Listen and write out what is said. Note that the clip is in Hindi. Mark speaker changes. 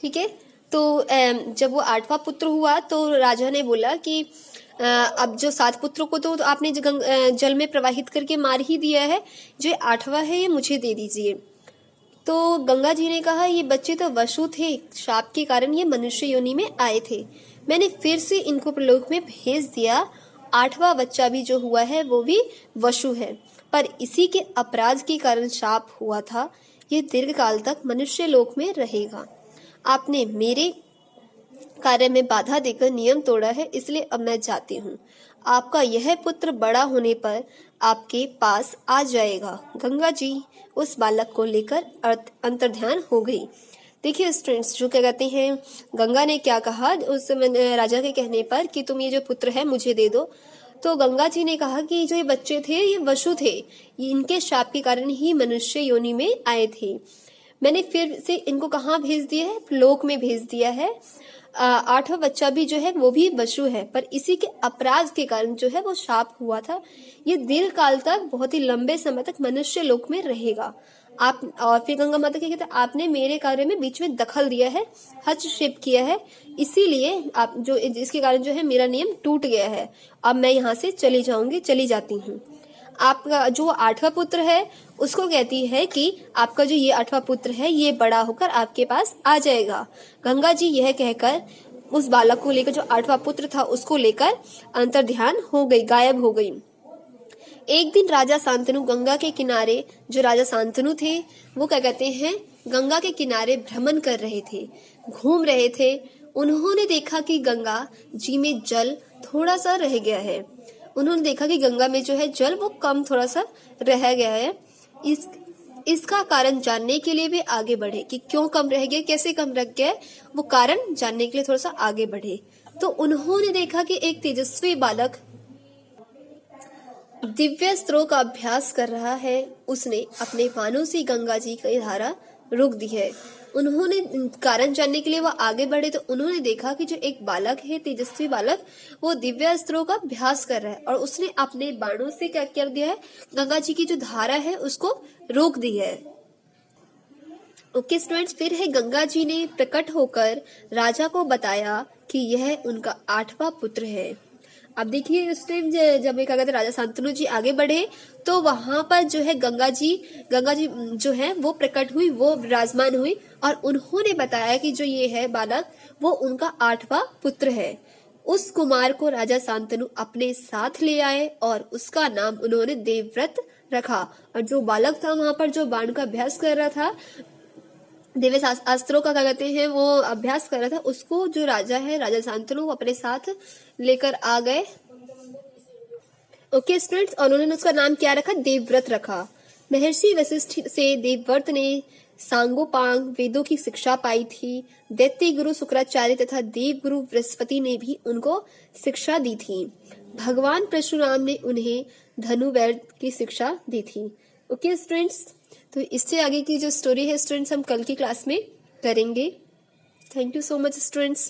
Speaker 1: ठीक है। तो जब वो 8वां पुत्र हुआ तो राजा ने बोला कि अब जो 7 पुत्रों को तो आपने जल में प्रवाहित करके मार ही दिया है, जो 8वां है ये मुझे दे दीजिए। तो गंगा जी ने कहा, ये बच्चे तो वसु थे, शाप के कारण ये मनुष्य योनि में आए थे, मैंने फिर से इनको प्रलोक में भेज दिया। 8वां बच्चा भी जो हुआ है वो भी वसु है, पर इसी के अपराध के कारण शाप हुआ था, ये दीर्घ काल तक मनुष्य लोक में रहेगा। आपने मेरे कार्य में बाधा देकर नियम तोड़ा है, इसलिए अब मैं जाती हूँ। आपका यह पुत्र बड़ा होने पर आपके पास आ जाएगा। गंगा जी उस बालक को लेकर अंतर्ध्यान हो गई। देखिए स्टूडेंट्स, जो क्या कहते हैं, गंगा ने क्या कहा उस राजा के कहने पर कि तुम ये जो पुत्र है मुझे दे दो। तो गंगा जी ने कहा कि जो ये बच्चे थे ये वसु थे, इनके शाप के कारण ही मनुष्य योनि में आए थे। मैंने फिर से इनको कहाँ भेज दिया है? लोक में भेज दिया है। 8वां बच्चा भी जो है वो भी वसु है, पर इसी के अपराध के कारण जो है वो शाप हुआ था। ये दीर्घ काल तक, बहुत ही लंबे समय तक मनुष्य लोक में रहेगा। आप और फिर गंगा माता क्या कहते हैं, आपने मेरे कार्य में बीच में दखल दिया है, हस्तक्षेप किया है, इसीलिए आप जो इसके कारण जो है मेरा नियम टूट गया है। अब मैं यहाँ से चली जाऊंगी, चली जाती हूँ। आपका जो 8वां पुत्र है उसको कहती है कि आपका जो ये 8वां पुत्र है ये बड़ा होकर आपके पास आ जाएगा। गंगा जी यह कहकर उस बालक को लेकर, जो 8वां पुत्र था उसको लेकर अंतर्ध्यान हो गई, गायब हो गई। एक दिन राजा शांतनु गंगा के किनारे, जो राजा शांतनु थे वो क्या कहते हैं, गंगा के किनारे भ्रमण कर रहे थे, घूम रहे थे। उन्होंने देखा कि गंगा जी में जल थोड़ा सा रह गया है। उन्होंने देखा कि गंगा में जो है जल वो कम थोड़ा सा रह गया है। इसका कारण जानने के लिए भी आगे बढ़े कि क्यों कम रह गया, कैसे कम रह गया, वो कारण जानने के लिए थोड़ा सा आगे बढ़े। तो उन्होंने देखा कि एक तेजस्वी बालक दिव्यास्त्रों का अभ्यास कर रहा है। उसने अपने बाणों से गंगा जी की धारा रोक दी है। उन्होंने कारण जानने के लिए वो आगे बढ़े तो उन्होंने देखा कि जो एक बालक है, तेजस्वी बालक, वो दिव्यास्त्रों का अभ्यास कर रहा है और उसने अपने बाणों से क्या कर दिया है, गंगा जी की जो धारा है उसको रोक दी है। ओके स्टूडेंट्स, फिर है गंगा जी ने प्रकट होकर राजा को बताया कि यह उनका 8वां पुत्र है। अब देखिए उस टाइम जब क्या कहते राजा शांतनु जी आगे बढ़े तो वहां पर जो है गंगा जी जो है वो प्रकट हुई, वो विराजमान हुई और उन्होंने बताया कि जो ये है बालक वो उनका 8वां पुत्र है। उस कुमार को राजा शांतनु अपने साथ ले आए और उसका नाम उन्होंने देवव्रत रखा। और जो बालक था वहां पर जो बाण का अभ्यास कर रहा था, दिव्य अस्त्रों का क्या कहते हैं वो अभ्यास कर रहा था, उसको जो राजा है, राजा शांतनु, अपने साथ लेकर आ गए। ओके स्टूडेंट्स, और उन्होंने उसका नाम क्या रखा? देवव्रत रखा। महर्षि वशिष्ठ से देवव्रत ने सांगोपांग वेदों की शिक्षा पाई थी। दैत्य गुरु शुक्राचार्य तथा देव गुरु बृहस्पति ने भी उनको शिक्षा दी थी। भगवान परशुराम ने उन्हें धनुर्वेद की शिक्षा दी थी। ओके स्टूडेंट्स, तो इससे आगे की जो स्टोरी है स्टूडेंट्स हम कल की क्लास में करेंगे। Thank you so much students.